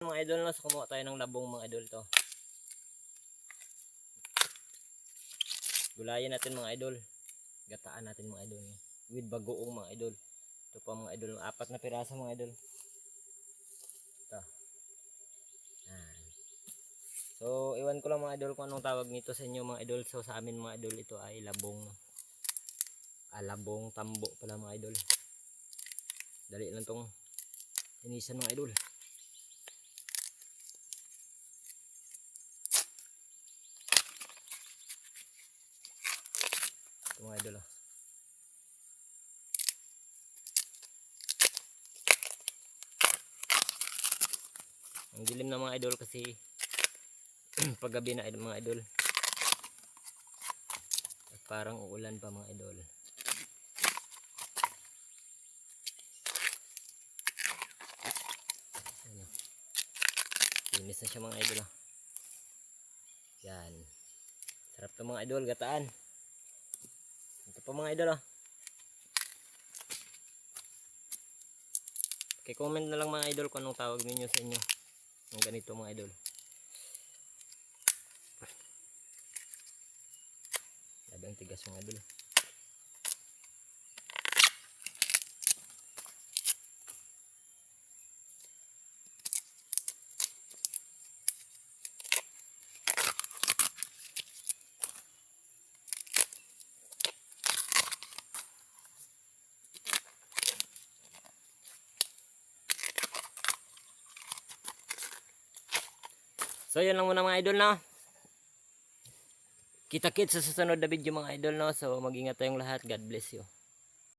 Mga idol, no, so kumuha tayo ng labong mga idol to. Gulayan natin mga idol. Gataan natin mga idol. With bagoong mga idol. Ito pa mga idol, 4 na piraso mga idol. Ito. Yan. So, iwan ko lang mga idol kung anong tawag nito sa inyo mga idol. So, sa amin mga idol, ito ay labong. Labong tambo pala mga idol. Dali lang tong inisan mga idol. Ito mga idol. Ang dilim na mga idol kasi paggabi na mga idol. At parang uulan pa mga idol. Linis na siya mga idol. Yan. Sarap to mga idol, gataan. Ito pa mga idol. Okay, comment na lang mga idol kung anong tawag ninyo sa inyo ng ganito mga idol. Sabi ang tigas mga idol. So yun lang muna mga idol, no. Kita-kits sa susunod na video mga idol, no. So mag-ingat tayong lahat. God bless you.